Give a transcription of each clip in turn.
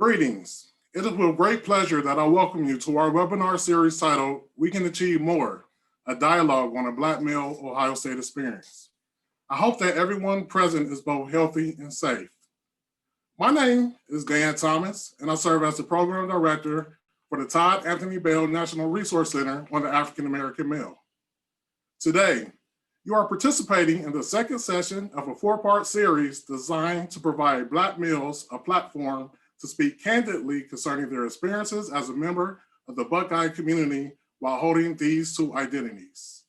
Greetings. It is with great pleasure that I welcome you to our webinar series titled We Can Achieve More, a dialogue on a Black male Ohio State experience. I hope that everyone present is both healthy and safe. My name is Dan Thomas, and I serve as the Program Director for the Todd Anthony Bell National Resource Center on the African American Male. Today, you are participating in the second session of a four-part series designed to provide Black males a platform to speak candidly concerning their experiences as a member of the Buckeye community while holding these two identities.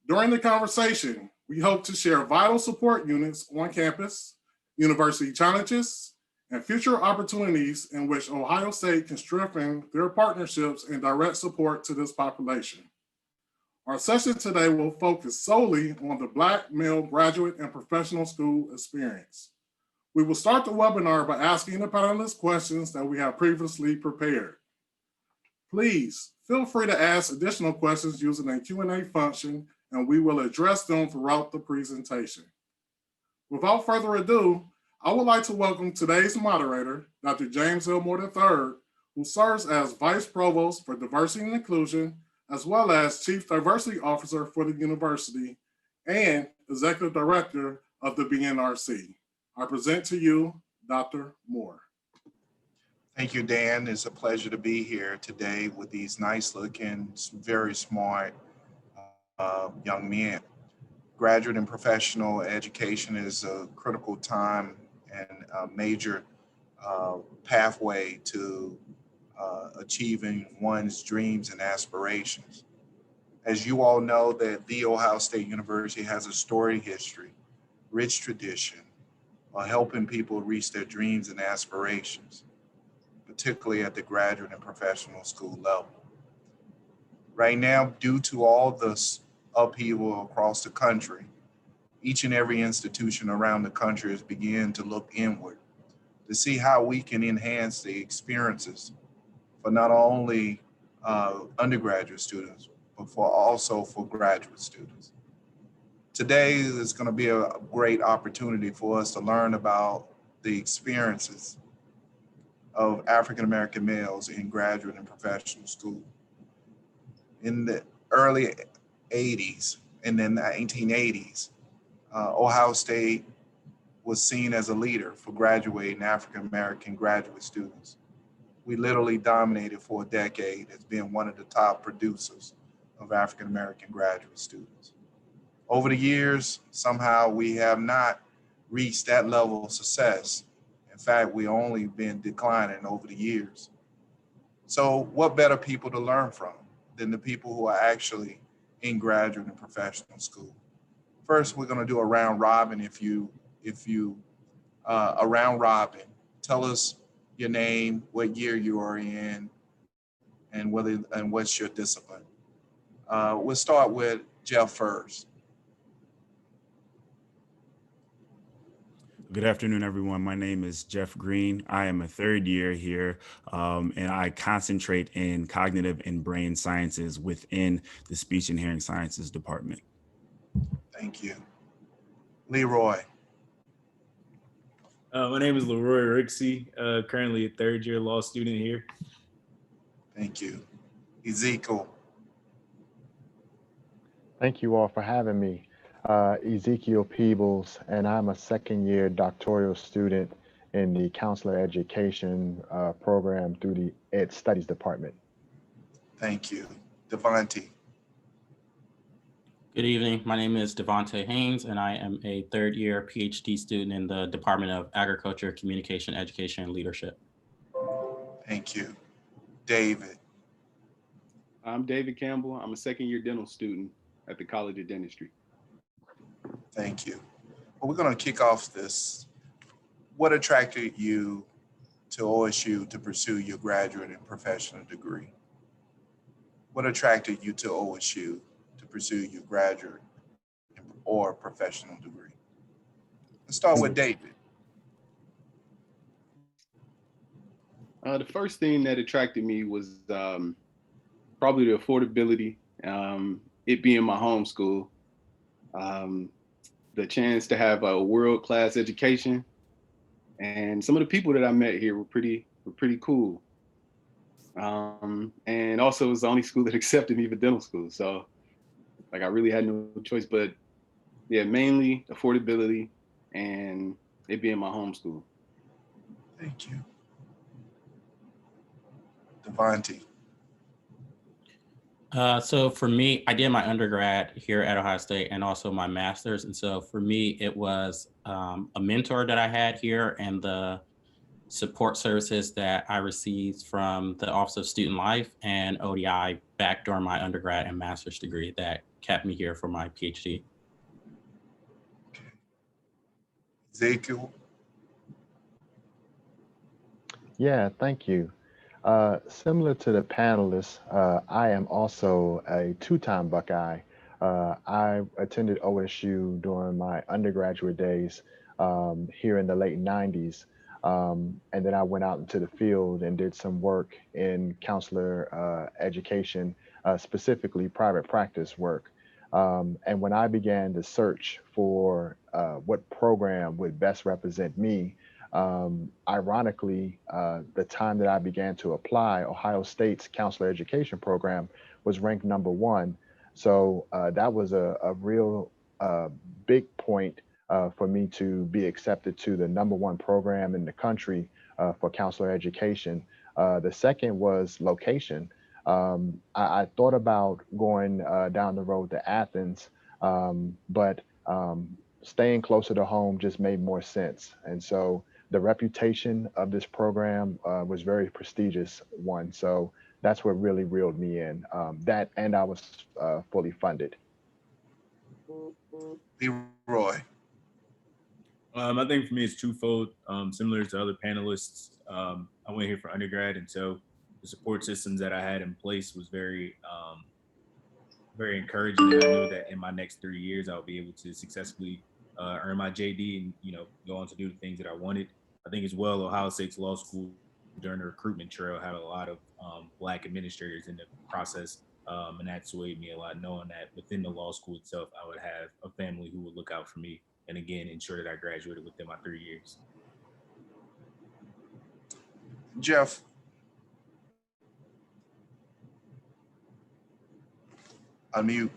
During the conversation, we hope to share vital support units on campus, university challenges, and future opportunities in which Ohio State can strengthen their partnerships and direct support to this population. Our session today will focus solely on the Black male graduate and professional school experience. We will start the webinar by asking the panelists questions that we have previously prepared. Please feel free to ask additional questions using the Q&A function, and we will address them throughout the presentation. Without further ado, I would like to welcome today's moderator, Dr. James Elmore III, who serves as Vice Provost for Diversity and Inclusion, as well as Chief Diversity Officer for the university and Executive Director of the BNRC. I present to you, Dr. Moore. Thank you, Dan. It's a pleasure to be here today with these nice looking, very smart young men. Graduate and professional education is a critical time and a major pathway to achieving one's dreams and aspirations. As you all know, that The Ohio State University has a storied history, rich tradition, helping people reach their dreams and aspirations, particularly at the graduate and professional school level. Right now, due to all this upheaval across the country, each and every institution around the country is beginning to look inward to see how we can enhance the experiences for not only undergraduate students, but also for graduate students. Today is going to be a great opportunity for us to learn about the experiences of African American males in graduate and professional school. In the early 80s and then the 1980s, Ohio State was seen as a leader for graduating African American graduate students. We literally dominated for a decade as being one of the top producers of African American graduate students. Over the years, somehow we have not reached that level of success. In fact, we only been declining over the years. So what better people to learn from than the people who are actually in graduate and professional school? First, we're gonna do a round robin. If you a round robin, tell us your name, what year you are in, and what's your discipline. We'll start with Jeff first. Good afternoon, everyone. My name is Jeff Green. I am a third year here, and I concentrate in cognitive and brain sciences within the speech and hearing sciences department. Thank you. Leroy. My name is Leroy Rixey, currently a third year law student here. Thank you. Ezekiel. Thank you all for having me. Ezekiel Peebles, and I'm a second year doctoral student in the counselor education program through the Ed Studies Department. Thank you. Devontae. Good evening. My name is Devontae Haynes, and I am a third year PhD student in the Department of Agriculture, Communication, Education, and Leadership. Thank you. David. I'm David Campbell. I'm a second year dental student at the College of Dentistry. Thank you. Well, we're going to kick off this. What attracted you to OSU to pursue your graduate and professional degree? What attracted you to OSU to pursue your graduate or professional degree? Let's start with David. The first thing that attracted me was probably the affordability, it being my home school. The chance to have a world-class education, and some of the people that I met here were pretty were pretty cool. And also it was the only school that accepted me for dental school. So like I really had no choice, but yeah, mainly affordability and it being my home school. Thank you. Devontae. So for me, I did my undergrad here at Ohio State and also my master's. And so for me, it was a mentor that I had here and the support services that I received from the Office of Student Life and ODI back during my undergrad and master's degree that kept me here for my PhD. Ezekiel. Yeah, thank you. Similar to the panelists, I am also a two-time Buckeye. I attended OSU during my undergraduate days here in the late 90s. And then I went out into the field and did some work in counselor education, specifically private practice work. And when I began to search for what program would best represent me, ironically, the time that I began to apply, Ohio State's counselor education program was ranked #1. So that was a real big point for me to be accepted to the #1 program in the country for counselor education. The second was location. I thought about going down the road to Athens, but staying closer to home just made more sense. And so the reputation of this program was very prestigious one. So that's what really reeled me in. That and I was fully funded. Leroy. I think for me it's twofold. Similar to other panelists, I went here for undergrad, and so the support systems that I had in place was very encouraging. And I knew that in my next 3 years, I would be able to successfully earn my JD and go on to do the things that I wanted. I think as well, Ohio State's law school during the recruitment trail had a lot of Black administrators in the process. And that swayed me a lot, knowing that within the law school itself, I would have a family who would look out for me and again, ensure that I graduated within my 3 years. Jeff. Unmute.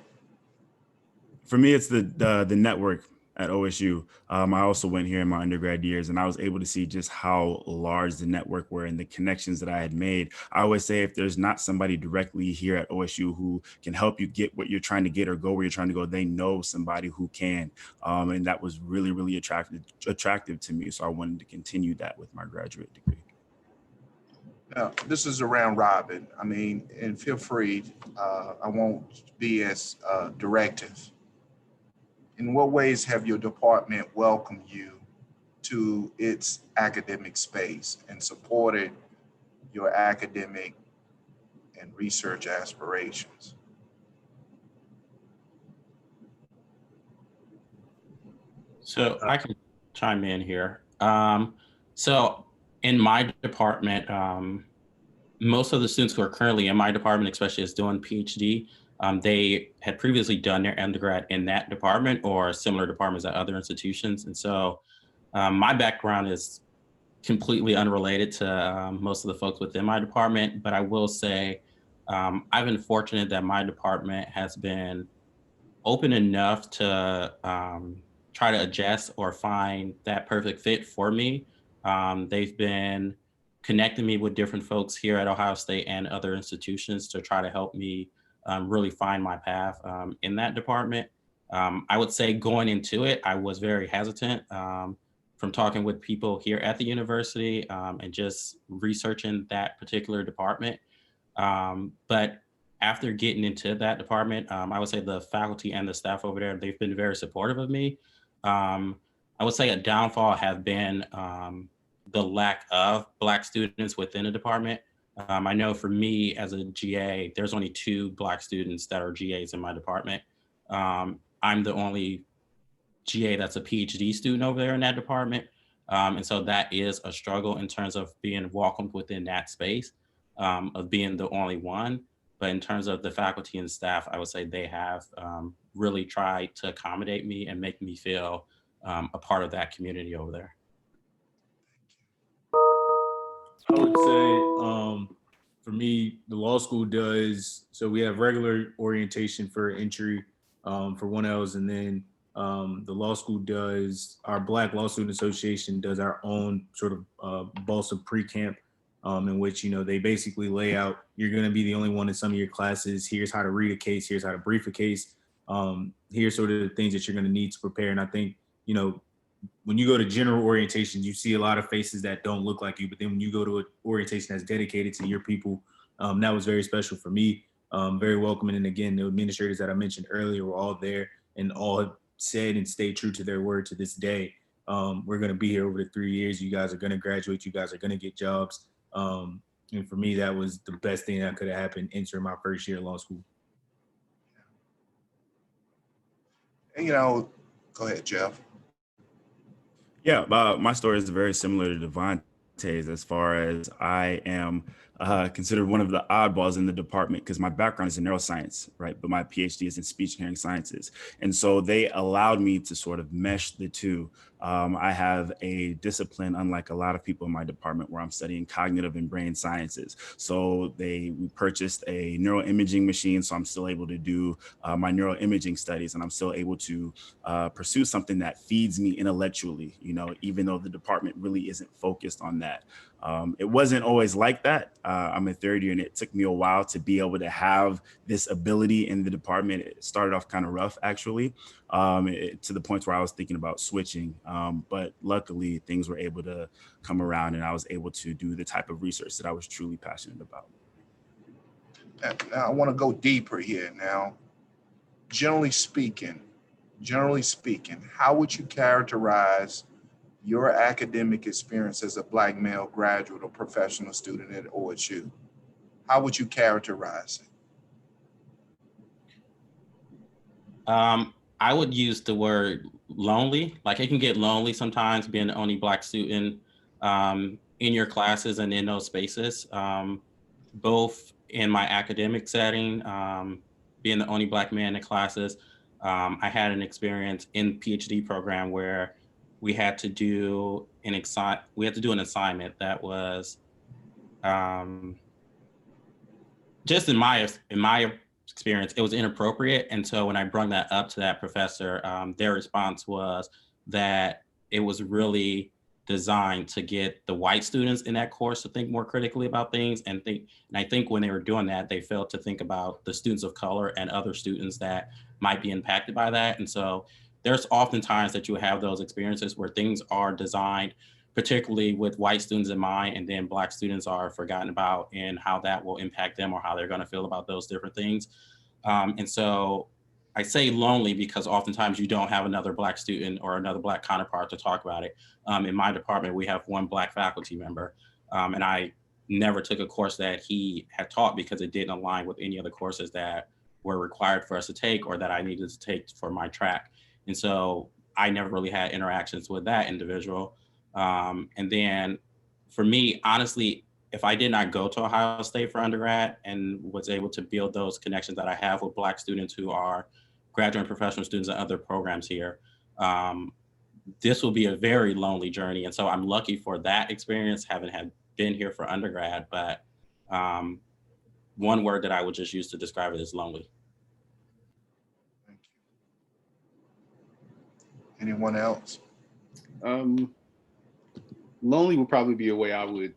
For me, it's the network at OSU. I also went here in my undergrad years, and I was able to see just how large the network were and the connections that I had made. I always say if there's not somebody directly here at OSU who can help you get what you're trying to get or go where you're trying to go, they know somebody who can. And that was really, really attractive to me. So I wanted to continue that with my graduate degree. Now, this is around Robin. I mean, and feel free, I won't be as directive. In what ways have your department welcomed you to its academic space and supported your academic and research aspirations? So I can chime in here. So in my department, most of the students who are currently in my department, especially as doing PhD, they had previously done their undergrad in that department or similar departments at other institutions. And so my background is completely unrelated to most of the folks within my department, but I will say I've been fortunate that my department has been open enough to try to adjust or find that perfect fit for me. They've been connecting me with different folks here at Ohio State and other institutions to try to help me really find my path in that department. I would say going into it, I was very hesitant from talking with people here at the university and just researching that particular department. But after getting into that department, I would say the faculty and the staff over there, they've been very supportive of me. I would say a downfall have been the lack of Black students within the department. I know for me as a GA, there's only 2 Black students that are GAs in my department. I'm the only GA that's a PhD student over there in that department. And so that is a struggle in terms of being welcomed within that space, of being the only one. But in terms of the faculty and staff, I would say they have really tried to accommodate me and make me feel a part of that community over there. I would say for me, the law school does, so we have regular orientation for entry for 1Ls, and then the law school does, our Black Law Student Association does our own sort of BALSA pre-camp in which, they basically lay out, you're going to be the only one in some of your classes. Here's how to read a case. Here's how to brief a case. Here's sort of the things that you're going to need to prepare. And I think, when you go to general orientations, you see a lot of faces that don't look like you. But then when you go to an orientation that's dedicated to your people, that was very special for me, very welcoming. And again, the administrators that I mentioned earlier were all there and all have said and stayed true to their word to this day. We're going to be here over the 3 years. You guys are going to graduate. You guys are going to get jobs. And for me, that was the best thing that could have happened entering my first year of law school. And, go ahead, Jeff. Yeah, my story is very similar to Devontae's as far as I am considered one of the oddballs in the department because my background is in neuroscience, right? But my PhD is in speech and hearing sciences. And so they allowed me to sort of mesh the two. I have a discipline, unlike a lot of people in my department, where I'm studying cognitive and brain sciences. So we purchased a neuroimaging machine, so I'm still able to do my neuroimaging studies, and I'm still able to pursue something that feeds me intellectually, even though the department really isn't focused on that. It wasn't always like that. I'm a third year, and it took me a while to be able to have this ability in the department. It started off kind of rough, actually, to the point where I was thinking about switching. But luckily, things were able to come around, and I was able to do the type of research that I was truly passionate about. Now, I want to go deeper here. Now, generally speaking, how would you characterize your academic experience as a Black male graduate or professional student at OSU? How would you characterize it? I would use the word lonely. Like, it can get lonely sometimes being the only Black student in your classes and in those spaces, both in my academic setting, being the only Black man in classes. I had an experience in PhD program where we had to do an assignment that was just in my experience, it was inappropriate. And so when I brought that up to that professor, their response was that it was really designed to get the white students in that course to think more critically about things. And I think when they were doing that, they failed to think about the students of color and other students that might be impacted by that. And so there's often times that you have those experiences where things are designed, particularly with white students in mind, and then Black students are forgotten about and how that will impact them or how they're going to feel about those different things. And so I say lonely because oftentimes you don't have another Black student or another Black counterpart to talk about it. In my department, we have one Black faculty member, and I never took a course that he had taught because it didn't align with any other courses that were required for us to take or that I needed to take for my track. And so I never really had interactions with that individual. And then for me, honestly, if I did not go to Ohio State for undergrad and was able to build those connections that I have with Black students who are graduate and professional students and other programs here, this will be a very lonely journey. And so I'm lucky for that experience, having been here for undergrad, but one word that I would just use to describe it is lonely. Thank you. Anyone else? Lonely would probably be a way I would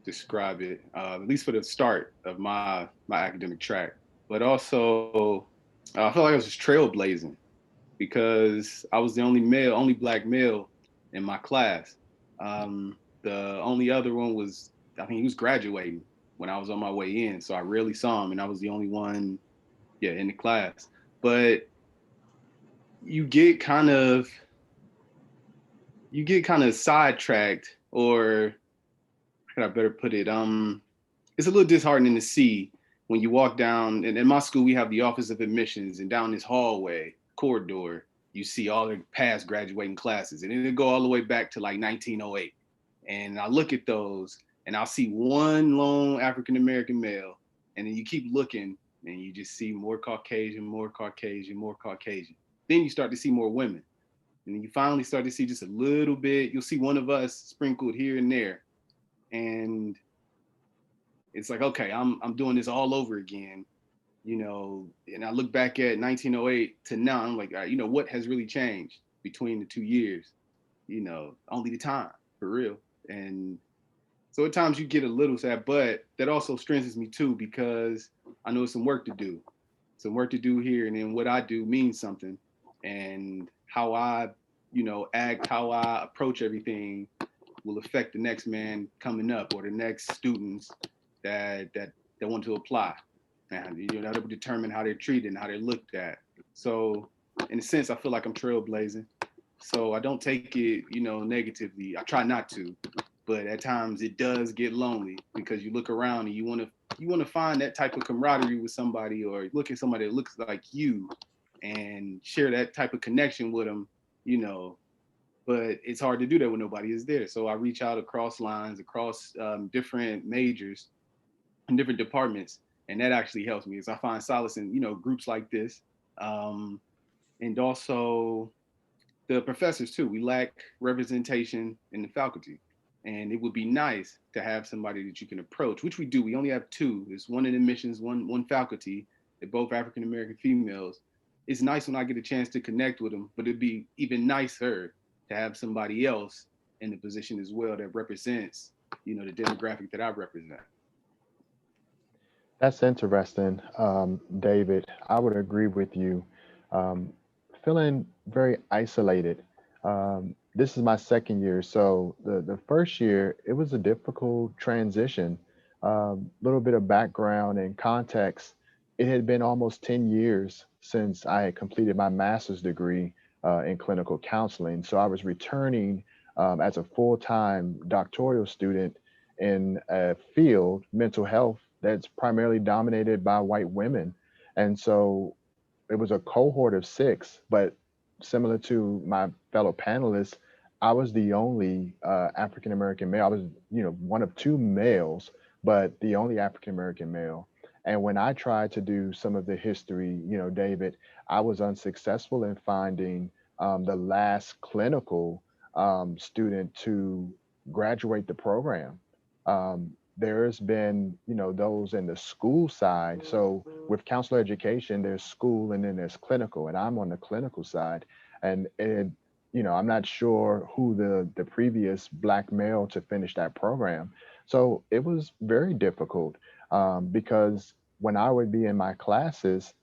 describe it, at least for the start of my academic track. But also, I felt like I was just trailblazing because I was the only Black male in my class. The only other one was, I think he was graduating when I was on my way in, so I rarely saw him, and I was the only one, in the class. But you get kind of sidetracked, or how could I better put it? It's a little disheartening to see when you walk down, and in my school, we have the Office of Admissions, and down this hallway corridor, you see all the past graduating classes, and it'll go all the way back to like 1908. And I look at those, and I'll see one lone African-American male, and then you keep looking, and you just see more Caucasian, more Caucasian, more Caucasian. Then you start to see more women. And then you finally start to see just a little bit, you'll see one of us sprinkled here and there. And it's like, okay, I'm doing this all over again, you know. And I look back at 1908 to now, I'm like, all right, you know, what has really changed between the 2 years? You know, only the time, for real. And so at times you get a little sad, but that also strengthens me too, because I know some work to do, some work to do here. And then what I do means something, and how I, you know, act, how I approach everything will affect the next man coming up, or the next students that want to apply. And you know, that'll determine how they're treated and how they're looked at. So in a sense, I feel like I'm trailblazing. So I don't take it, you know, negatively. I try not to, but at times it does get lonely, because you look around and you want to find that type of camaraderie with somebody, or look at somebody that looks like you and share that type of connection with them, you know. But it's hard to do that when nobody is there. So I reach out across lines, across different majors and different departments, and that actually helps me. As I find solace in, you know, groups like this, and also the professors too. We lack representation in the faculty, and it would be nice to have somebody that you can approach, which we do. We only have two. There's one in admissions, one faculty. They're both African American females. It's nice when I get a chance to connect with them, but it'd be even nicer to have somebody else in the position as well that represents, you know, the demographic that I represent. That's interesting, David. I would agree with you. Um, Feeling very isolated. This is my second year, so the first year it was a difficult transition. Little bit of background and context. It had been almost 10 years since I had completed my master's degree in clinical counseling. So I was returning as a full-time doctoral student in a field, mental health, that's primarily dominated by white women. And so it was a cohort of six, but similar to my fellow panelists, I was the only African American male. I was, you know, one of two males, but the only African American male. And when I tried to do some of the history, you know, David, I was unsuccessful in finding the last clinical student to graduate the program. There's been, you know, those in the school side. So with counselor education, there's school and then there's clinical, and I'm on the clinical side. And it, you know, I'm not sure who the previous black male to finish that program. So it was very difficult because when I would be in my classes,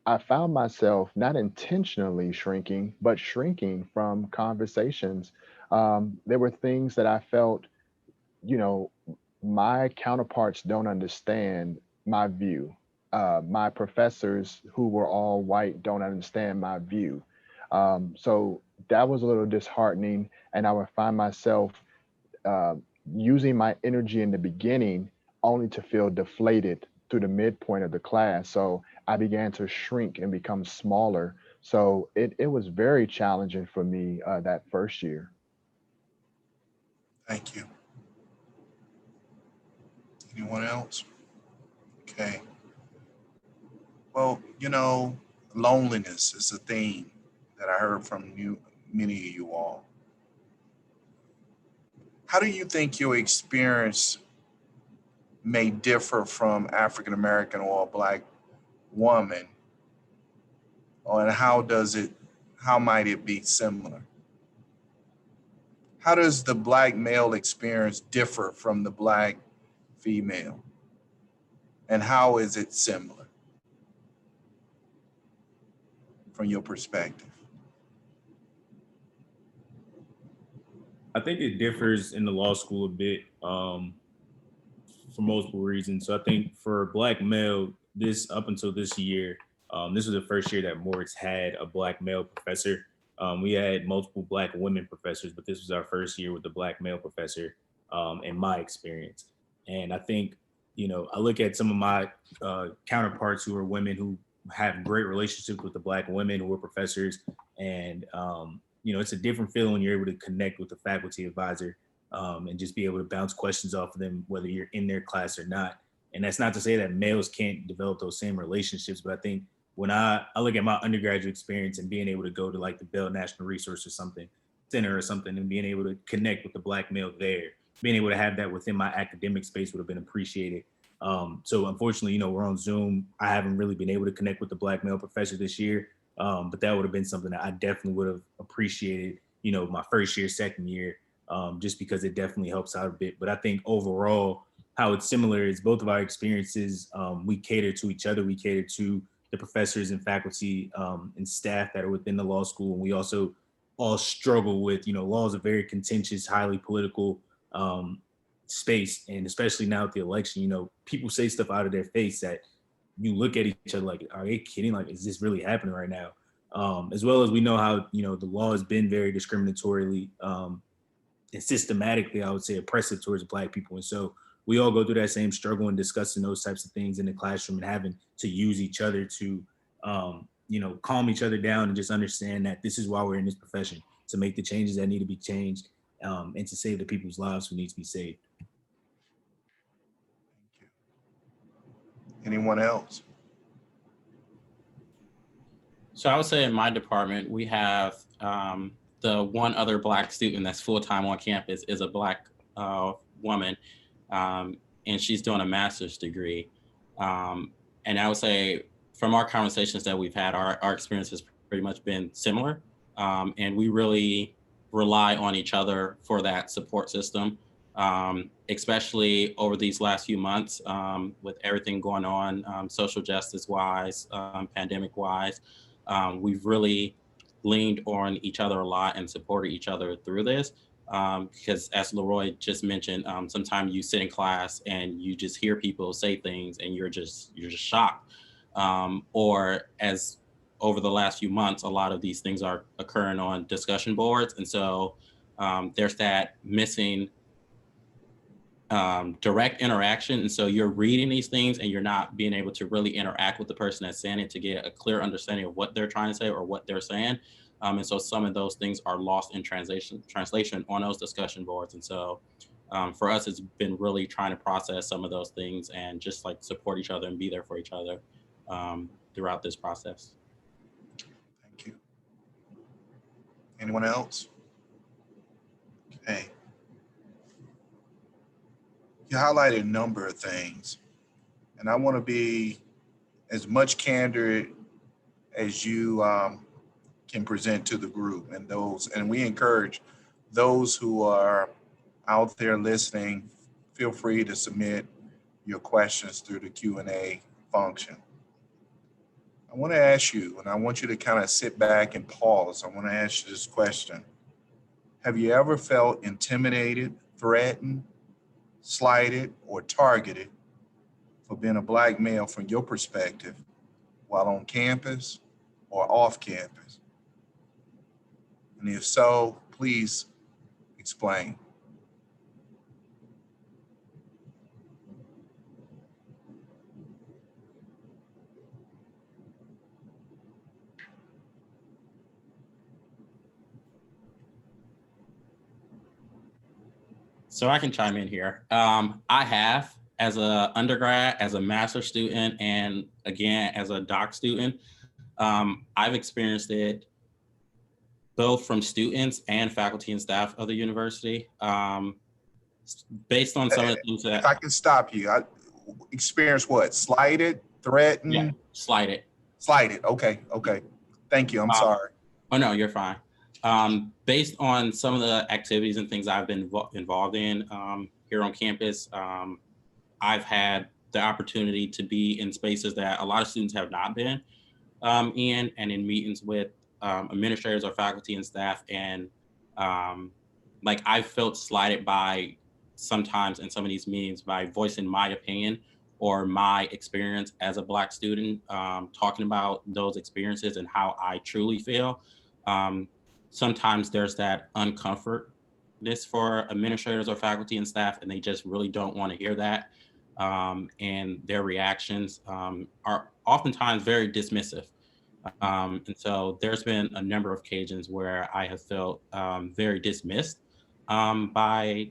I found myself not intentionally shrinking, but shrinking from conversations. There were things that I felt, you know, my counterparts don't understand my view. My professors, who were all white, don't understand my view. So that was a little disheartening, and I would find myself uh, using my energy in the beginning only to feel deflated through the midpoint of the class. So I began to shrink and become smaller. So it was very challenging for me that first year. Thank you. Anyone else? Okay. Well, you know, loneliness is a theme that I heard from you, many of you all. How do you think your experience may differ from African American or a Black woman? Or how might it be similar? How does the Black male experience differ from the Black female? And how is it similar from your perspective? I think it differs in the law school a bit for multiple reasons. So I think for Black male, this up until this year, this was the first year that Moritz had a Black male professor. We had multiple Black women professors, but this was our first year with the Black male professor in my experience. And I think, you know, I look at some of my counterparts who are women who have great relationships with the Black women who are professors. And, you know, it's a different feeling when you're able to connect with the faculty advisor and just be able to bounce questions off of them, whether you're in their class or not. And that's not to say that males can't develop those same relationships, but I think when I look at my undergraduate experience and being able to go to like the Bell National Resource or something, center or something, and being able to connect with the Black male there, being able to have that within my academic space would have been appreciated. So unfortunately, we're on Zoom. I haven't really been able to connect with the Black male professor this year, but that would have been something that I definitely would have appreciated, my first year, second year, just because it definitely helps out a bit. But I think overall, how it's similar is both of our experiences, we cater to each other. We cater to the professors and faculty and staff that are within the law school. And we also all struggle with, law is a very contentious, highly political space. And especially now with the election, people say stuff out of their face that you look at each other like, are they kidding? Like, is this really happening right now? As well as we know how, the law has been very discriminatorily and systematically, I would say, oppressive towards Black people. And so we all go through that same struggle and discussing those types of things in the classroom and having to use each other to, calm each other down and just understand that this is why we're in this profession, to make the changes that need to be changed and to save the people's lives who need to be saved. Anyone else? So I would say in my department, we have the one other Black student that's full-time on campus is a Black woman, and she's doing a master's degree. And I would say from our conversations that we've had, our experience has pretty much been similar. And we really rely on each other for that support system, especially over these last few months with everything going on, social justice wise, pandemic wise. We've really leaned on each other a lot and supported each other through this. Because as Leroy just mentioned, sometimes you sit in class and you just hear people say things and you're just shocked. Or as over the last few months, a lot of these things are occurring on discussion boards. And so there's that missing direct interaction. And so you're reading these things and you're not being able to really interact with the person that's saying it to get a clear understanding of what they're trying to say or what they're saying. And so some of those things are lost in translation on those discussion boards. And so for us, it's been really trying to process some of those things and just like support each other and be there for each other throughout this process. Thank you. Anyone else? Okay. You highlighted a number of things, and I want to be as much candor as you can present to the group and we encourage those who are out there listening, feel free to submit your questions through the Q&A function. I want to ask you, and I want you to kind of sit back and pause. I want to ask you this question. Have you ever felt intimidated, threatened, slighted, or targeted for being a Black male from your perspective while on campus or off campus? And if so, please explain. So I can chime in here. I have, as an undergrad, as a master's student, and again, as a doc student, I've experienced it both from students and faculty and staff of the university. Based on some of the things that— If I can stop you, I experienced what? Slighted, threatened? Yeah, slighted. Slighted, okay. Thank you, I'm sorry. Oh no, you're fine. Based on some of the activities and things I've been involved in here on campus, I've had the opportunity to be in spaces that a lot of students have not been in, and in meetings with administrators or faculty and staff. And like I've felt slighted by sometimes in some of these meetings by voicing my opinion or my experience as a Black student, talking about those experiences and how I truly feel. Sometimes there's that uncomfortness for administrators or faculty and staff, and they just really don't want to hear that. And their reactions are oftentimes very dismissive. And so there's been a number of occasions where I have felt very dismissed by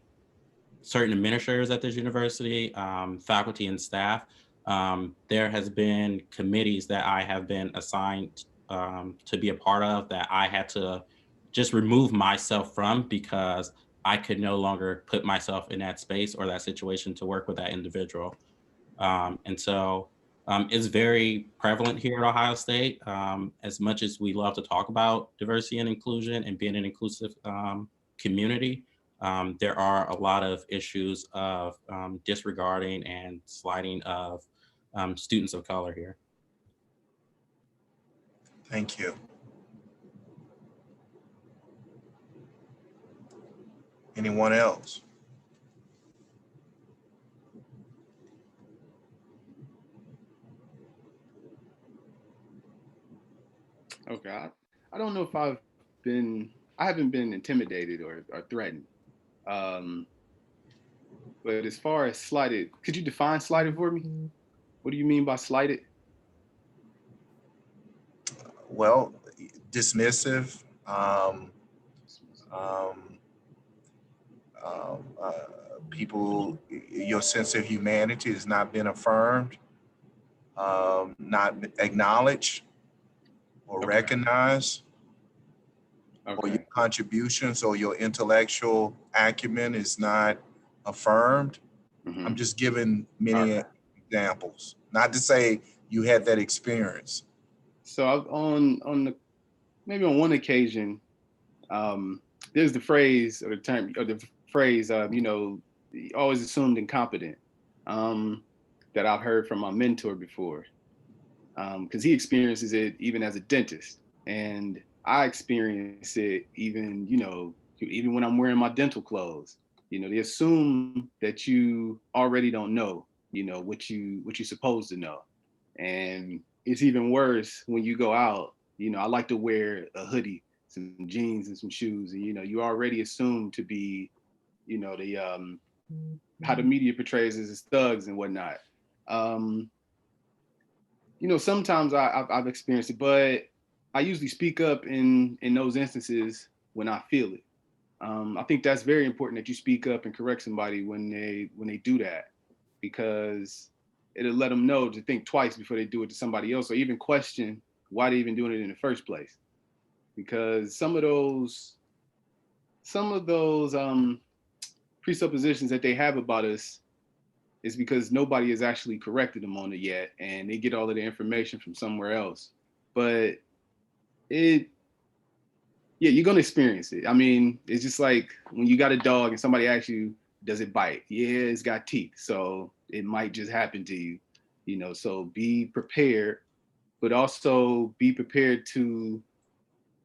certain administrators at this university, faculty and staff. There has been committees that I have been assigned to be a part of that I had to just remove myself from because I could no longer put myself in that space or that situation to work with that individual. And so it's very prevalent here at Ohio State. As much as we love to talk about diversity and inclusion and being an inclusive community, there are a lot of issues of disregarding and slighting of students of color here. Thank you. Anyone else? Okay, I don't know if I haven't been intimidated or threatened. Um, but as far as slighted, could you define slighted for me? What do you mean by slighted? Well, dismissive, um, people, your sense of humanity has not been affirmed, not acknowledged or Okay. recognized, or Okay. your contributions or your intellectual acumen is not affirmed. Mhm. I'm just giving many examples, not to say you had that experience. So maybe on one occasion, there's the phrase or the term or the phrase, always assumed incompetent, that I've heard from my mentor before, because he experiences it even as a dentist, and I experience it even, even when I'm wearing my dental clothes. They assume that you already don't know, what you're supposed to know, and it's even worse when you go out. I like to wear a hoodie, some jeans, and some shoes, and you already assume to be, the how the media portrays us as thugs and whatnot. Um, Sometimes I've experienced it, but I usually speak up in those instances when I feel it. I think that's very important that you speak up and correct somebody when they do that, because it'll let them know to think twice before they do it to somebody else, or even question why they even doing it in the first place. Because some of those presuppositions that they have about us is because nobody has actually corrected them on it yet, and they get all of the information from somewhere else. But you're gonna experience it. I mean, it's just like when you got a dog and somebody asks you, does it bite? Yeah, it's got teeth, so it might just happen to you. So be prepared, but also be prepared to,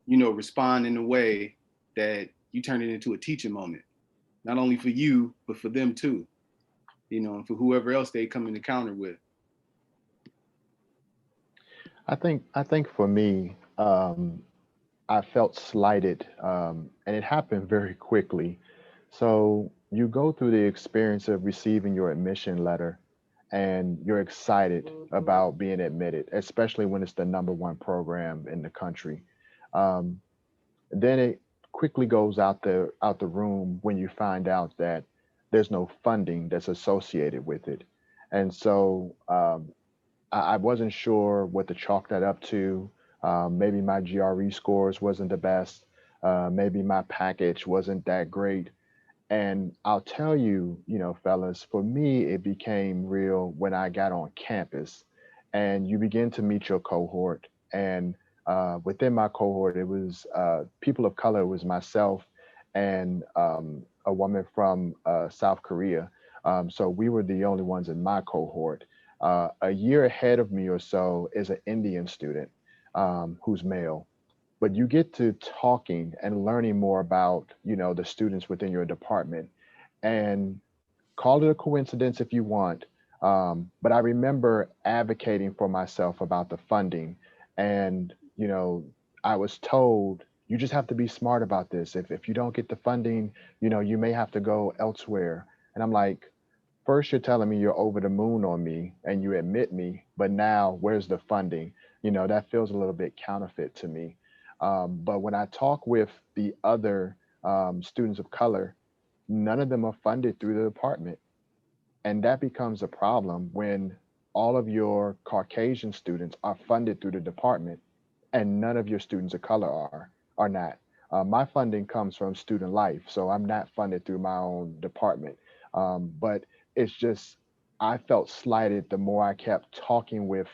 respond in a way that you turn it into a teaching moment, not only for you, but for them too, and for whoever else they come in encounter with. I think for me, I felt slighted, and it happened very quickly. So you go through the experience of receiving your admission letter, and you're excited about being admitted, especially when it's the number one program in the country. Um, then it quickly goes out the room when you find out that there's no funding that's associated with it, and so I wasn't sure what to chalk that up to. Maybe my GRE scores wasn't the best. Maybe my package wasn't that great. And I'll tell you, fellas, for me, it became real when I got on campus and you begin to meet your cohort. And within my cohort, it was people of color. It was myself and a woman from South Korea. So we were the only ones in my cohort. A year ahead of me or so is an Indian student who's male. But you get to talking and learning more about, the students within your department. And call it a coincidence if you want. But I remember advocating for myself about the funding. And, I was told, you just have to be smart about this. If you don't get the funding, you may have to go elsewhere. And I'm like, first you're telling me you're over the moon on me and you admit me, but now where's the funding? That feels a little bit counterfeit to me. But when I talk with the other students of color, none of them are funded through the department. And that becomes a problem when all of your Caucasian students are funded through the department and none of your students of color are not. My funding comes from Student Life, so I'm not funded through my own department. But it's just I felt slighted the more I kept talking with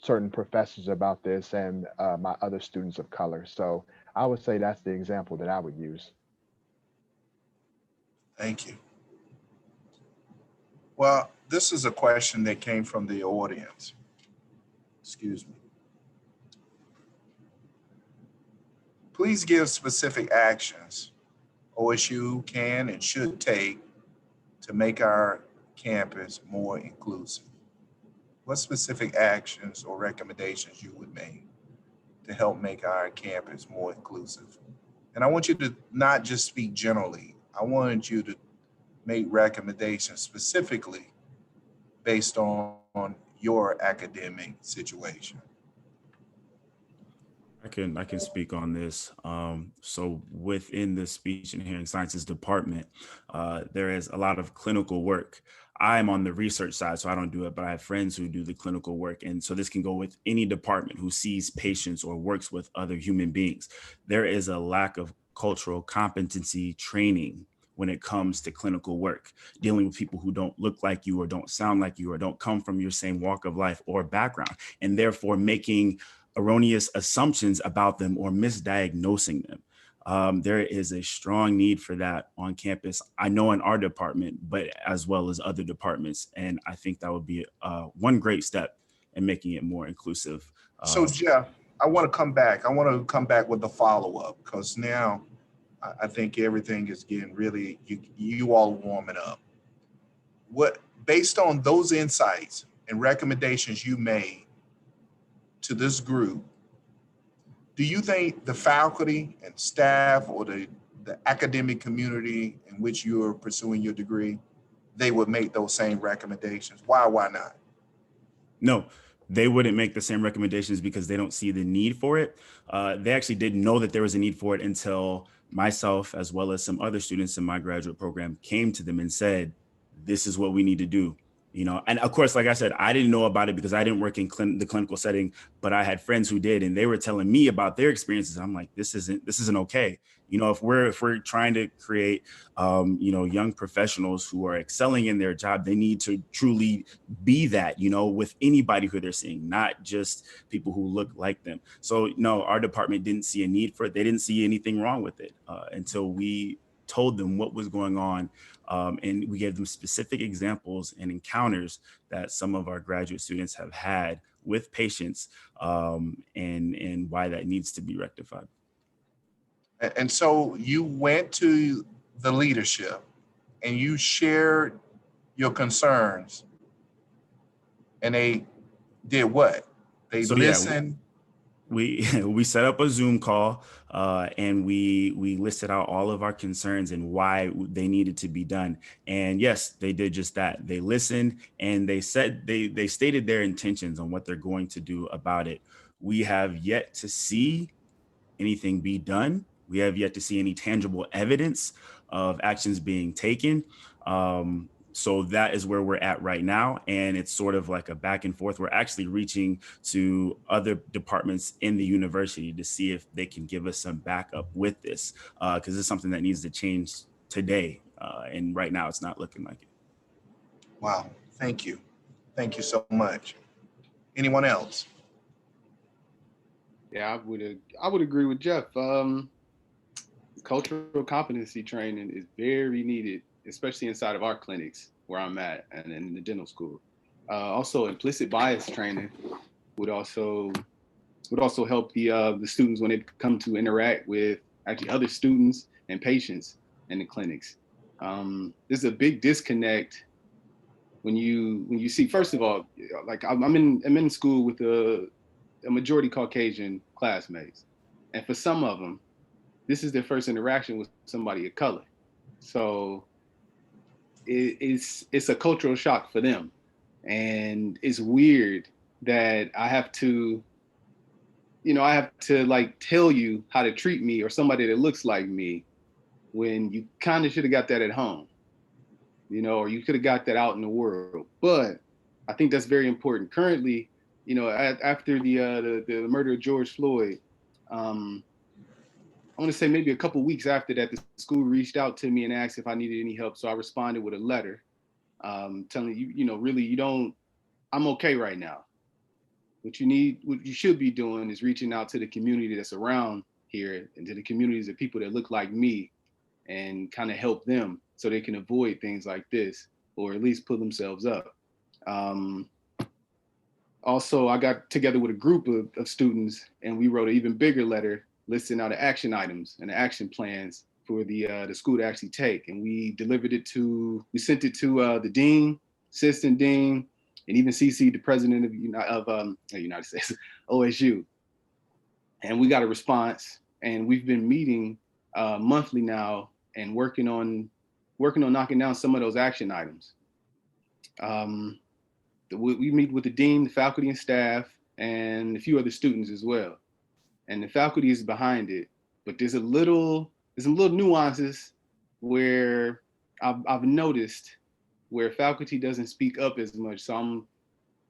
certain professors about this and my other students of color. So I would say that's the example that I would use. Thank you. Well, this is a question that came from the audience. Excuse me. Please give specific actions OSU can and should take to make our campus more inclusive. What specific actions or recommendations you would make to help make our campus more inclusive? And I want you to not just speak generally. I want you to make recommendations specifically based on your academic situation. I can speak on this. So within the speech and hearing sciences department, there is a lot of clinical work. I'm on the research side, so I don't do it, but I have friends who do the clinical work. And so this can go with any department who sees patients or works with other human beings. There is a lack of cultural competency training when it comes to clinical work, dealing with people who don't look like you or don't sound like you or don't come from your same walk of life or background, and therefore making erroneous assumptions about them or misdiagnosing them. There is a strong need for that on campus. I know in our department, but as well as other departments. And I think that would be one great step in making it more inclusive. So Jeff, I want to come back. I want to come back with the follow-up because now I think everything is getting really, you all warming up. What, based on those insights and recommendations you made to this group, do you think the faculty and staff or the academic community in which you're pursuing your degree, they would make those same recommendations? Why not? No, they wouldn't make the same recommendations because they don't see the need for it. They actually didn't know that there was a need for it until myself, as well as some other students in my graduate program, came to them and said, this is what we need to do. You know, and of course, like I said, I didn't know about it because I didn't work in the clinical setting, but I had friends who did, and they were telling me about their experiences. I'm like, this isn't okay. You know, if we're trying to create, young professionals who are excelling in their job, they need to truly be that, you know, with anybody who they're seeing, not just people who look like them. So no, our department didn't see a need for it. They didn't see anything wrong with it until we told them what was going on. And we gave them specific examples and encounters that some of our graduate students have had with patients and why that needs to be rectified. And so you went to the leadership and you shared your concerns, and they did what? They listened. We set up a Zoom call and we listed out all of our concerns and why they needed to be done. And yes, they did just that. They listened and they said they stated their intentions on what they're going to do about it. We have yet to see anything be done. We have yet to see any tangible evidence of actions being taken. So that is where we're at right now. And it's sort of like a back and forth. We're actually reaching to other departments in the university to see if they can give us some backup with this, because it's something that needs to change today. And right now it's not looking like it. Wow, thank you. Thank you so much. Anyone else? Yeah, I would agree with Jeff. Cultural competency training is very needed, especially inside of our clinics where I'm at and in the dental school. Also, implicit bias training would also help the students when they come to interact with actually other students and patients in the clinics. There's a big disconnect when you see, first of all, like I'm in school with a majority Caucasian classmates, and for some of them, this is their first interaction with somebody of color. So it's a cultural shock for them. And it's weird that I have to like tell you how to treat me or somebody that looks like me when you kind of should have got that at home, you know, or you could have got that out in the world. But I think that's very important. Currently, you know, after the murder of George Floyd, I want to say maybe a couple weeks after that, the school reached out to me and asked if I needed any help. So I responded with a letter. telling you, really, I'm okay right now. What you should be doing is reaching out to the community that's around here and to the communities of people that look like me and kind of help them so they can avoid things like this or at least pull themselves up. Also, I got together with a group of students and we wrote an even bigger letter listing out the action items and the action plans for the school to actually take. And we sent it to the dean, assistant dean, and even CC, the president of the United States, OSU. And we got a response, and we've been meeting monthly now and working on knocking down some of those action items. We meet with the dean, the faculty and staff, and a few other students as well. And the faculty is behind it, but there's some little nuances where I've noticed where faculty doesn't speak up as much. So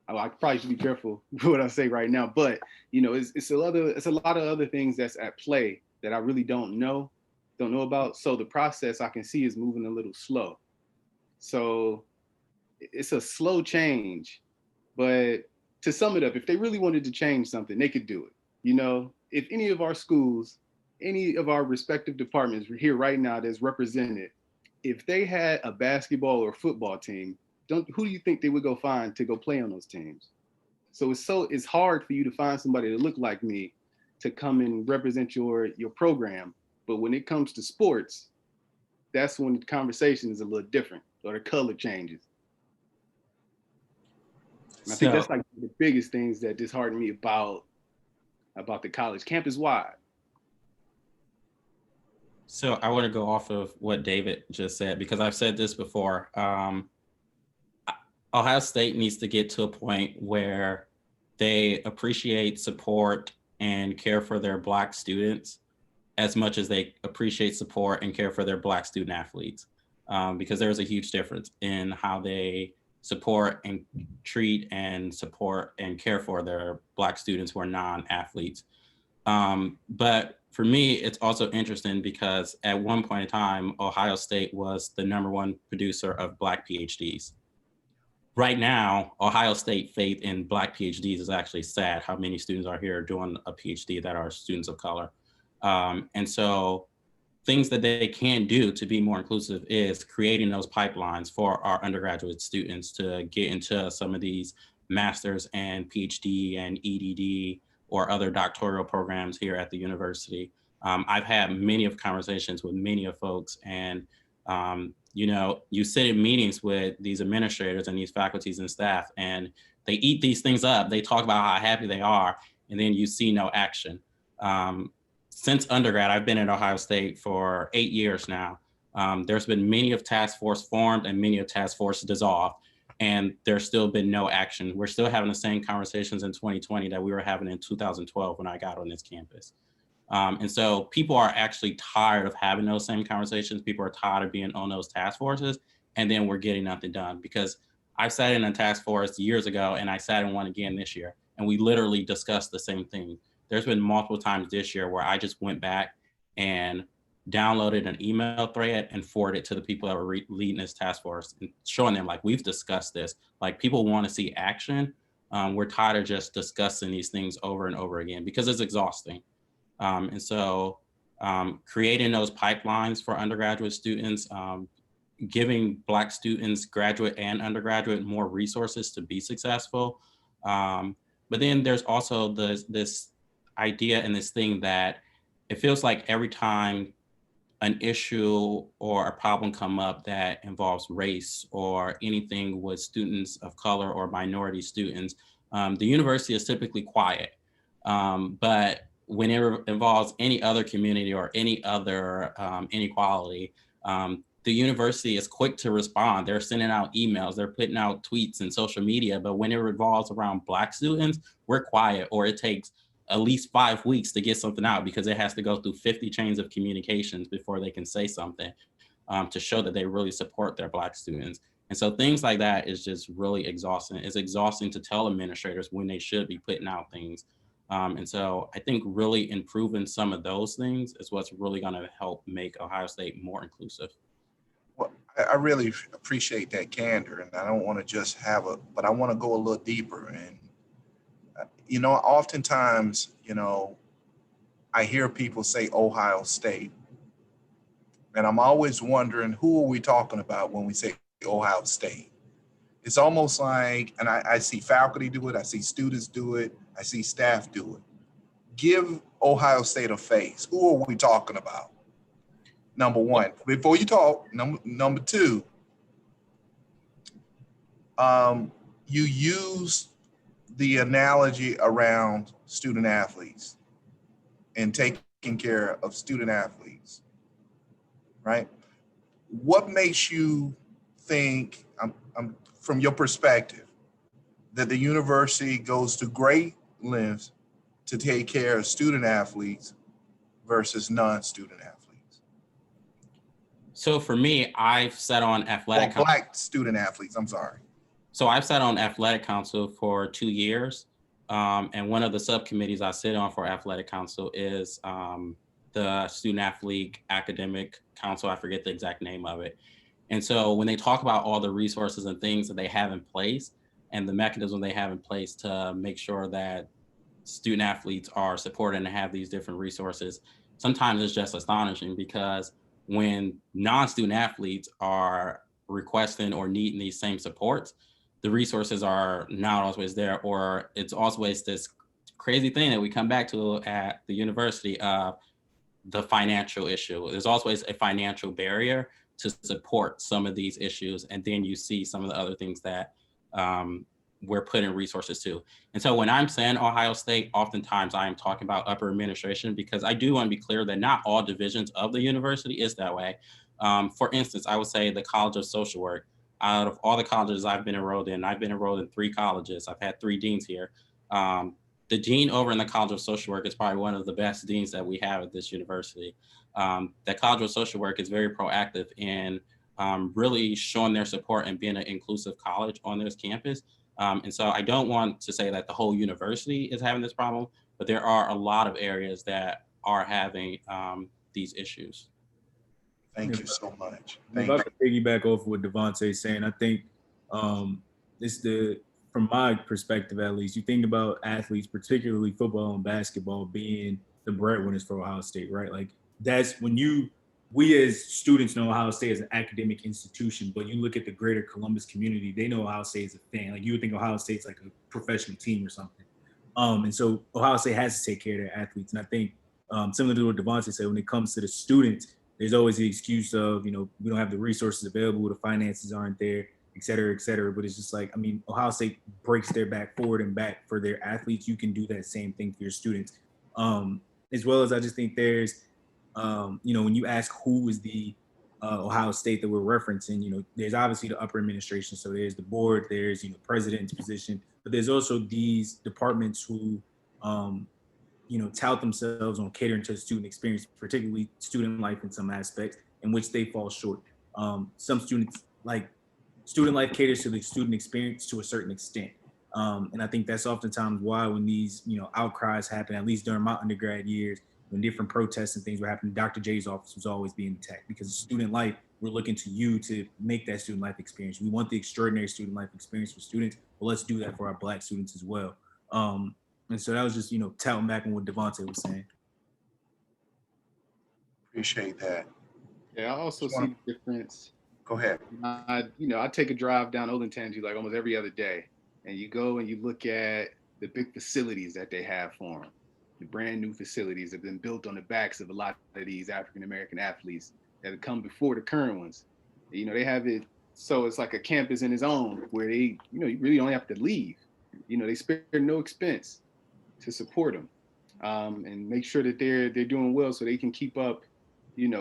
I probably should be careful with what I say right now, but it's a lot of other things that's at play that I really don't know about. So the process I can see is moving a little slow. So it's a slow change, but to sum it up, if they really wanted to change something, they could do it. If any of our schools, any of our respective departments here right now that's represented, if they had a basketball or football team, who do you think they would go find to go play on those teams? So it's hard for you to find somebody to look like me to come and represent your program. But when it comes to sports, that's when the conversation is a little different or the color changes. And I think that's like the biggest things that dishearten me about the college campus wide. So I want to go off of what David just said, because I've said this before. Ohio State needs to get to a point where they appreciate, support, and care for their Black students as much as they appreciate, support, and care for their Black student athletes. Because there's a huge difference in how they support and treat and support and care for their Black students who are non-athletes. But for me, it's also interesting because at one point in time, Ohio State was the #1 producer of Black PhDs. Right now, Ohio State faith in Black PhDs is actually sad how many students are here doing a PhD that are students of color. And so things that they can do to be more inclusive is creating those pipelines for our undergraduate students to get into some of these master's and PhD and EDD or other doctoral programs here at the university. I've had many of conversations with many of folks, and you sit in meetings with these administrators and these faculties and staff, and they eat these things up. They talk about how happy they are, and then you see no action. Since undergrad, I've been at Ohio State for 8 years now. There's been many of task force formed and many of task force dissolved, and there's still been no action. We're still having the same conversations in 2020 that we were having in 2012 when I got on this campus. And so people are actually tired of having those same conversations. People are tired of being on those task forces, and then we're getting nothing done. Because I sat in a task force years ago and I sat in one again this year, and we literally discussed the same thing. There's been multiple times this year where I just went back and downloaded an email thread and forwarded it to the people that were leading this task force and showing them, like, we've discussed this. Like, people want to see action. We're tired of just discussing these things over and over again because it's exhausting. And so creating those pipelines for undergraduate students, giving Black students, graduate and undergraduate, more resources to be successful. But then there's also this idea and this thing that it feels like every time an issue or a problem come up that involves race or anything with students of color or minority students, the university is typically quiet. But when it involves any other community or any other inequality, the university is quick to respond. They're sending out emails, they're putting out tweets and social media, but when it revolves around Black students, we're quiet, or it takes at least 5 weeks to get something out because it has to go through 50 chains of communications before they can say something to show that they really support their Black students. And so things like that is just really exhausting. It's exhausting to tell administrators when they should be putting out things. And so I think really improving some of those things is what's really going to help make Ohio State more inclusive. Well, I really appreciate that candor, and I don't want to just but I want to go a little deeper. And, oftentimes, I hear people say Ohio State, and I'm always wondering, who are we talking about when we say Ohio State? It's almost like, and I see faculty do it, I see students do it, I see staff do it. Give Ohio State a face. Who are we talking about? Number one, before you talk, number two, you use the analogy around student athletes and taking care of student athletes, right? What makes you think, from your perspective, that the university goes to great lengths to take care of student athletes versus non-student athletes? So for me, I've sat on athletic Well, Black student athletes, I'm sorry. So I've sat on athletic council for 2 years. And one of the subcommittees I sit on for athletic council is the student athlete academic council. I forget the exact name of it. And so when they talk about all the resources and things that they have in place and the mechanism they have in place to make sure that student athletes are supported and have these different resources, sometimes it's just astonishing, because when non-student athletes are requesting or needing these same supports, the resources are not always there, or it's always this crazy thing that we come back to at the university of the financial issue. There's always a financial barrier to support some of these issues. And then you see some of the other things that we're putting resources to. And so when I'm saying Ohio State, oftentimes I am talking about upper administration, because I do want to be clear that not all divisions of the university is that way. For instance, I would say the College of Social Work, out of all the colleges I've been enrolled in, I've been enrolled in 3 colleges. I've had 3 deans here. The dean over in the College of Social Work is probably one of the best deans that we have at this university. The College of Social Work is very proactive in really showing their support and being an inclusive college on this campus. And so I don't want to say that the whole university is having this problem, but there are a lot of areas that are having these issues. Thank you so much. If I could piggyback off what Devontae is saying, I think from my perspective at least, you think about athletes, particularly football and basketball, being the breadwinners for Ohio State, right? Like that's when we as students know Ohio State as an academic institution, but you look at the greater Columbus community, they know Ohio State is a fan. Like you would think Ohio State's like a professional team or something. And so Ohio State has to take care of their athletes. And I think similar to what Devontae said, when it comes to the students, there's always the excuse of, we don't have the resources available, the finances aren't there, et cetera, et cetera. But it's just like, Ohio State breaks their back forward and back for their athletes. You can do that same thing for your students. As well as I just think there's, when you ask who is the Ohio State that we're referencing, there's obviously the upper administration. So there's the board, there's, president's position, but there's also these departments who, tout themselves on catering to the student experience, particularly student life in some aspects, in which they fall short. Some students, like student life caters to the student experience to a certain extent. And I think that's oftentimes why when these, outcries happen, at least during my undergrad years, when different protests and things were happening, Dr. J's office was always being attacked, because student life, we're looking to you to make that student life experience. We want the extraordinary student life experience for students, but let's do that for our Black students as well. And so that was just, touting back on what Devontae was saying. Appreciate that. Yeah, I also see the difference. Go ahead. I take a drive down Olentangy like almost every other day, and you go and you look at the big facilities that they have for them. The brand new facilities have been built on the backs of a lot of these African-American athletes that have come before the current ones. They have it, so it's like a campus in its own where they, you really don't have to leave. They spare no expense to support them and make sure that they're doing well so they can keep up,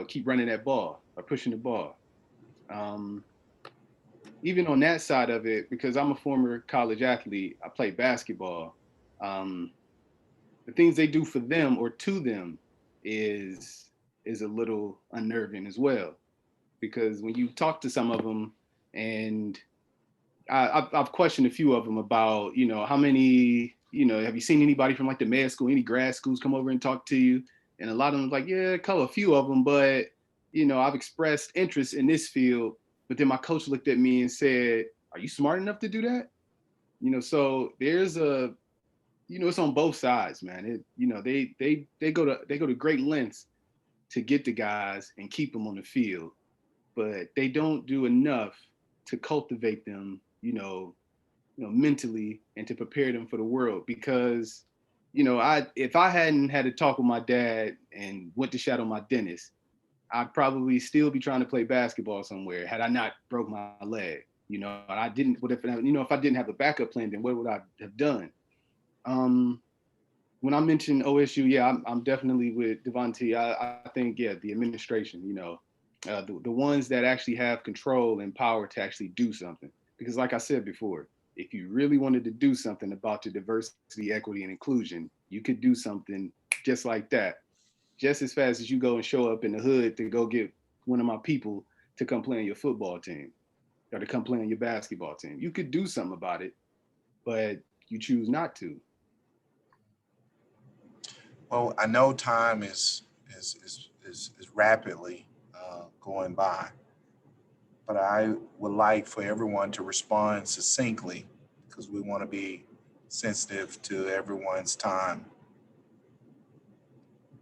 keep running that ball or pushing the ball. Even on that side of it, because I'm a former college athlete, I played basketball. The things they do for them or to them is a little unnerving as well, because when you talk to some of them, and I've questioned a few of them about, how many, have you seen anybody from like the med school, any grad schools come over and talk to you? And a lot of them like, yeah, a few of them, but, I've expressed interest in this field, But then my coach looked at me and said, "Are you smart enough to do that?" So there's it's on both sides, man. They go to great lengths to get the guys and keep them on the field, but they don't do enough to cultivate them, mentally, and to prepare them for the world. Because, if I hadn't had to talk with my dad and went to shadow my dentist, I'd probably still be trying to play basketball somewhere had I not broke my leg. And I didn't. What if if I didn't have a backup plan, then what would I have done? When I mentioned OSU, yeah, I'm definitely with Devontae. I think, yeah, the administration, the ones that actually have control and power to actually do something. Because like I said before, if you really wanted to do something about the diversity, equity, and inclusion, you could do something just like that, just as fast as you go and show up in the hood to go get one of my people to come play on your football team or to come play on your basketball team. You could do something about it, but you choose not to. Well, I know time is rapidly going by, but I would like for everyone to respond succinctly because we want to be sensitive to everyone's time.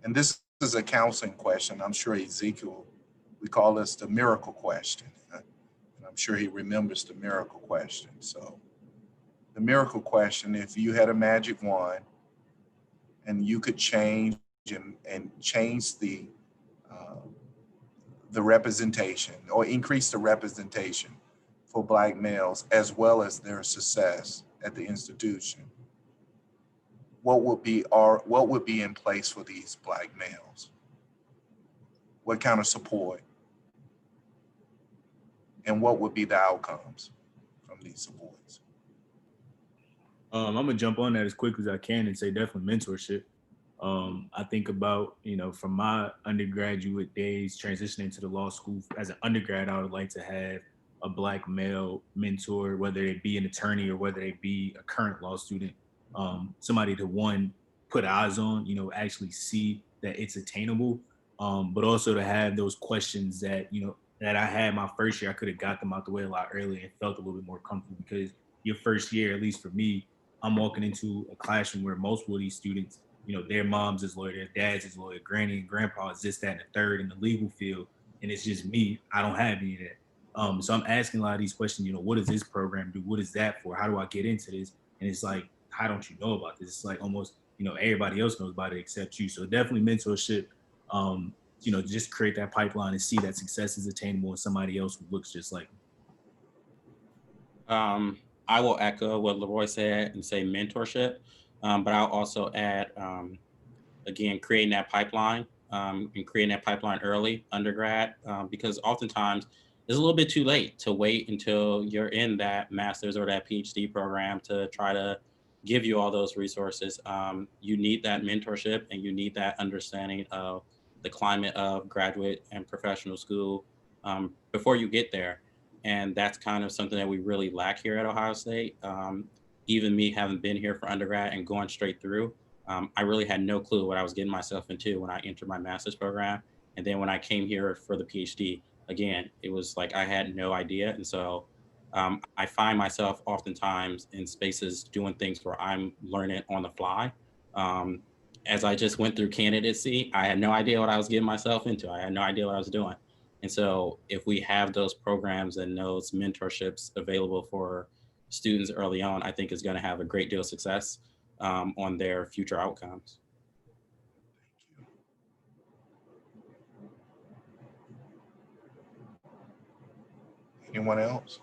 And this is a counseling question. I'm sure Ezekiel, we call this the miracle question. And I'm sure he remembers the miracle question. So the miracle question, if you had a magic wand and you could change and change the representation or increase the representation for Black males as well as their success at the institution, what would be in place for these Black males? What kind of support? And what would be the outcomes from these supports? I'm gonna jump on that as quick as I can and say definitely mentorship. I think about, from my undergraduate days transitioning to the law school as an undergrad, I would like to have a Black male mentor, whether it be an attorney or whether it be a current law student, somebody to one, put eyes on, actually see that it's attainable, but also to have those questions that, that I had my first year, I could have got them out the way a lot earlier and felt a little bit more comfortable because your first year, at least for me, I'm walking into a classroom where most of these students, their moms is lawyer, their dads is lawyer, granny and grandpa is this, that, and the third in the legal field. And it's just me. I don't have any of that. So I'm asking a lot of these questions, what does this program do? What is that for? How do I get into this? And it's like, how don't you know about this? It's like almost, everybody else knows about it except you. So definitely mentorship, just create that pipeline and see that success is attainable in somebody else who looks just like me. I will echo what Leroy said and say mentorship, but I'll also add, again, creating that pipeline and creating that pipeline early, undergrad, because oftentimes it's a little bit too late to wait until you're in that master's or that PhD program to try to give you all those resources. You need that mentorship and you need that understanding of the climate of graduate and professional school before you get there. And that's kind of something that we really lack here at Ohio State. Even me having been here for undergrad and going straight through, I really had no clue what I was getting myself into when I entered my master's program. And then when I came here for the PhD, again, it was like I had no idea. And so I find myself oftentimes in spaces doing things where I'm learning on the fly. As I just went through candidacy, I had no idea what I was getting myself into. I had no idea what I was doing. And so if we have those programs and those mentorships available for students early on, I think is going to have a great deal of success on their future outcomes. Anyone else?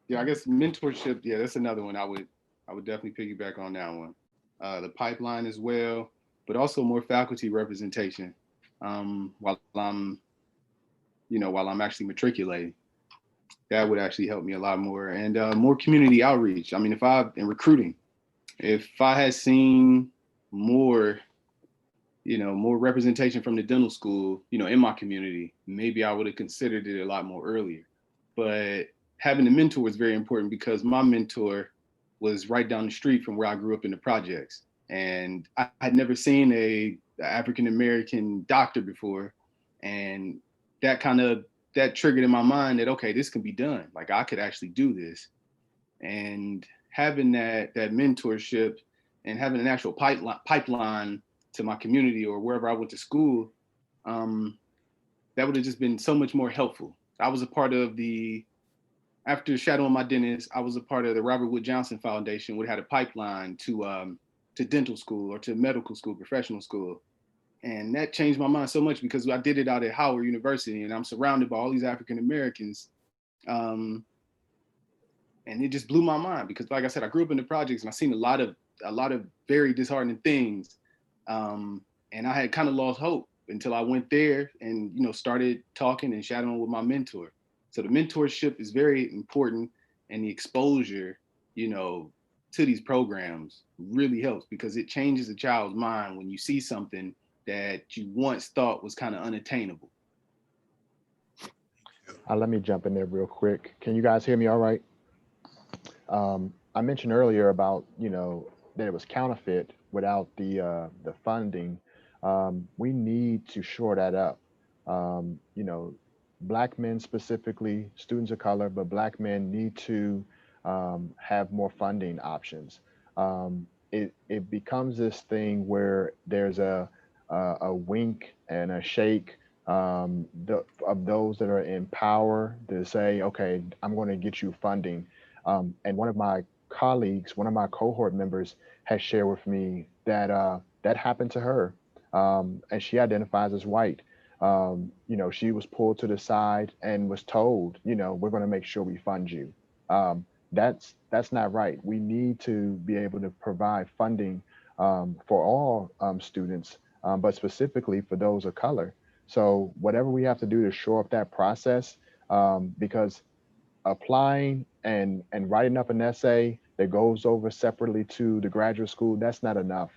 Yeah, I guess mentorship. Yeah, that's another one. I would definitely piggyback on that one. The pipeline as well, but also more faculty representation while I'm actually matriculating. That would actually help me a lot more, and more community outreach. I mean, in recruiting, if I had seen more, more representation from the dental school, in my community, maybe I would have considered it a lot more earlier. But having a mentor was very important because my mentor was right down the street from where I grew up in the projects. And I had never seen a African American doctor before, and that triggered in my mind that, okay, this can be done. Like, I could actually do this. And having that mentorship and having an actual pipeline to my community or wherever I went to school, that would have just been so much more helpful. I was a part of after shadowing my dentist, I was a part of the Robert Wood Johnson Foundation, which had a pipeline to dental school or to medical school, professional school. And that changed my mind so much because I did it out at Howard University, and I'm surrounded by all these African Americans. And it just blew my mind because, like I said, I grew up in the projects and I seen a lot of very disheartening things. And I had kind of lost hope until I went there and, started talking and shadowing with my mentor. So the mentorship is very important, and the exposure, to these programs really helps because it changes a child's mind when you see something that you once thought was kind of unattainable. Let me jump in there real quick. Can you guys hear me all right? I mentioned earlier about, that it was counterfeit without the funding. We need to shore that up. Black men specifically, students of color, but Black men need to have more funding options. It becomes this thing where there's a wink and a shake of those that are in power to say, okay, I'm going to get you funding. And one of my colleagues, one of my cohort members has shared with me that that happened to her. And she identifies as white. She was pulled to the side and was told, we're going to make sure we fund you. That's not right. We need to be able to provide funding for all students, but specifically for those of color. So whatever we have to do to shore up that process, because applying and writing up an essay that goes over separately to the graduate school, that's not enough.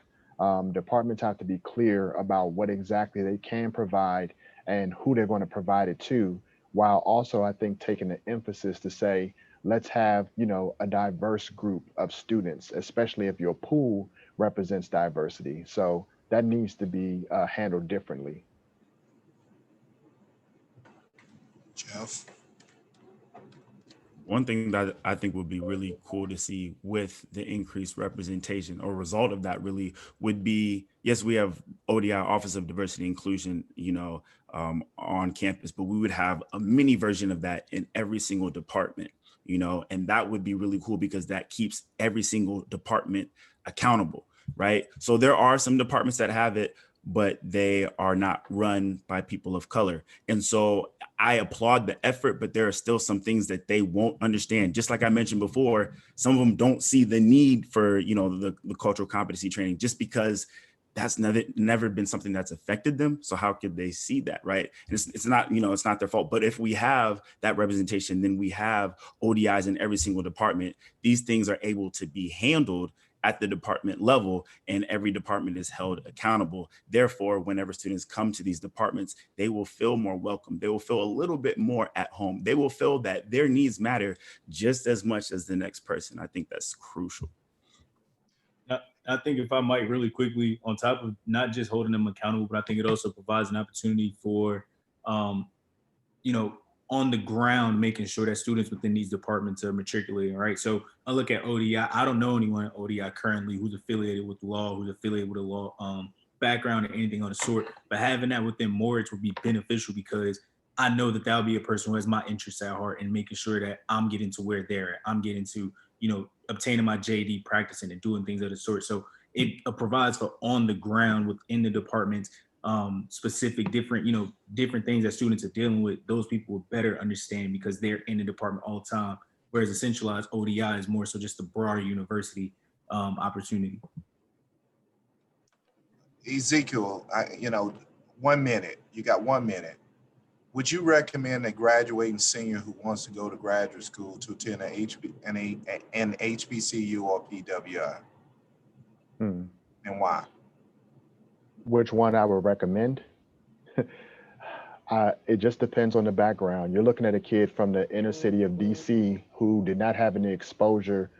Departments have to be clear about what exactly they can provide and who they're going to provide it to, while also, I think, taking the emphasis to say, let's have, a diverse group of students, especially if your pool represents diversity. So that needs to be handled differently. Jeff? One thing that I think would be really cool to see with the increased representation or result of that really would be, yes, we have ODI, Office of Diversity and Inclusion, on campus, but we would have a mini version of that in every single department, and that would be really cool because that keeps every single department accountable, right? So there are some departments that have it, but they are not run by people of color. And so I applaud the effort, but there are still some things that they won't understand. Just like I mentioned before, some of them don't see the need for, the cultural competency training just because that's never been something that's affected them. So how could they see that, right? And it's not, it's not their fault. But if we have that representation, then we have ODIs in every single department. These things are able to be handled at the department level, and every department is held accountable. Therefore, whenever students come to these departments, they will feel more welcome. They will feel a little bit more at home. They will feel that their needs matter just as much as the next person. I think that's crucial. I think if I might really quickly, on top of not just holding them accountable, but I think it also provides an opportunity for, on the ground, making sure that students within these departments are matriculating, right? So I look at ODI. I don't know anyone at ODI currently who's affiliated with law, who's affiliated with a law background or anything on the sort, but having that within Moritz would be beneficial because I know that that'll be a person who has my interests at heart and making sure that I'm getting to where they're at. I'm getting to, obtaining my JD, practicing and doing things of the sort. So it provides for on the ground within the departments, specific different things that students are dealing with. Those people will better understand because they're in the department all the time. Whereas a centralized ODI is more so just a broader university opportunity. Ezekiel, 1 minute. You got 1 minute. Would you recommend a graduating senior who wants to go to graduate school to attend an HBCU or PWI? And why? Which one I would recommend? It just depends on the background. You're looking at a kid from the inner city of DC who did not have any exposure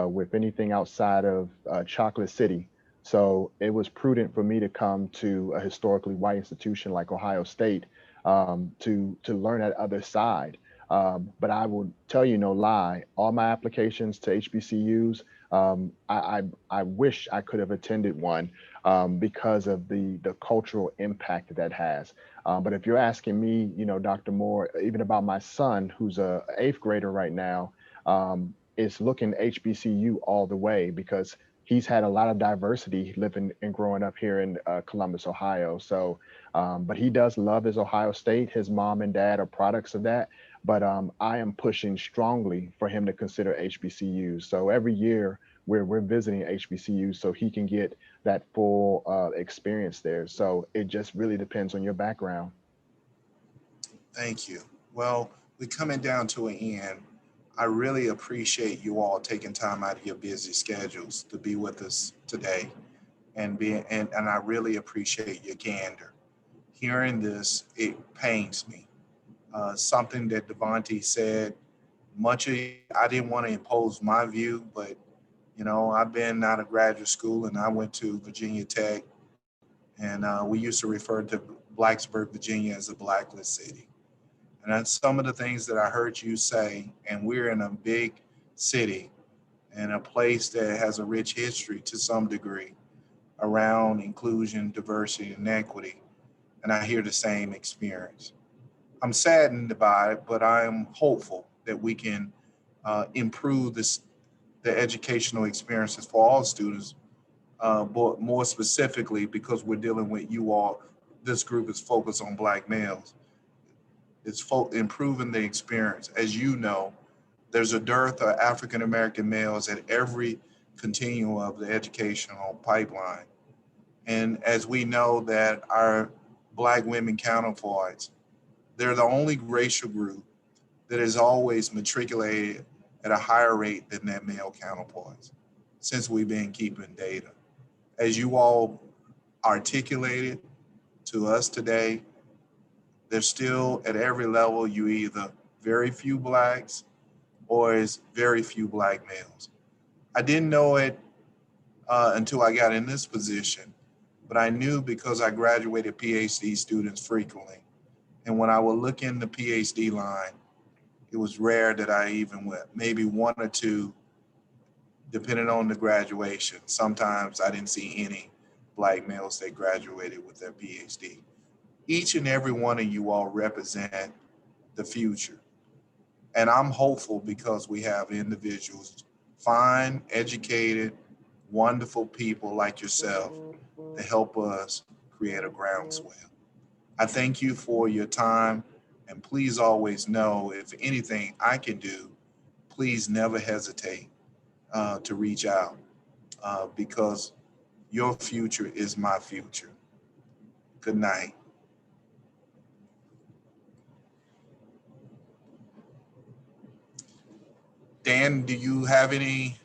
with anything outside of Chocolate City. So it was prudent for me to come to a historically white institution like Ohio State to learn that other side. But I will tell you no lie, all my applications to HBCUs, I wish I could have attended one because of the cultural impact that has. But if you're asking me, Dr. Moore, even about my son, who's a eighth grader right now, is looking HBCU all the way because he's had a lot of diversity living and growing up here in Columbus, Ohio. So, but he does love his Ohio State. His mom and dad are products of that. But I am pushing strongly for him to consider HBCUs. So every year we're visiting HBCUs so he can get that full experience there. So it just really depends on your background. Thank you. Well, we're coming down to an end. I really appreciate you all taking time out of your busy schedules to be with us today. And I really appreciate your candor. Hearing this, it pains me. Something that Devontae said, I didn't want to impose my view, but I've been out of graduate school and I went to Virginia Tech, and we used to refer to Blacksburg, Virginia as a blacklist city. And that's some of the things that I heard you say. And we're in a big city and a place that has a rich history to some degree around inclusion, diversity, and equity. And I hear the same experience. I'm saddened by it, but I am hopeful that we can improve the educational experiences for all students, but more specifically because we're dealing with you all. This group is focused on Black males. It's improving the experience. As you know, there's a dearth of African American males at every continuum of the educational pipeline. And as we know that our Black women counterparts, they're the only racial group that is always matriculated at a higher rate than their male counterparts since we've been keeping data. As you all articulated to us today, there's still at every level, you either very few Blacks or is very few Black males. I didn't know it until I got in this position, but I knew because I graduated PhD students frequently. And when I would look in the PhD line, it was rare that I even went, maybe one or two, depending on the graduation. Sometimes I didn't see any Black males that graduated with their PhD. Each and every one of you all represent the future. And I'm hopeful because we have individuals, fine, educated, wonderful people like yourself to help us create a groundswell. I thank you for your time, and please always know if anything I can do, please never hesitate to reach out because your future is my future. Good night. Dan, do you have any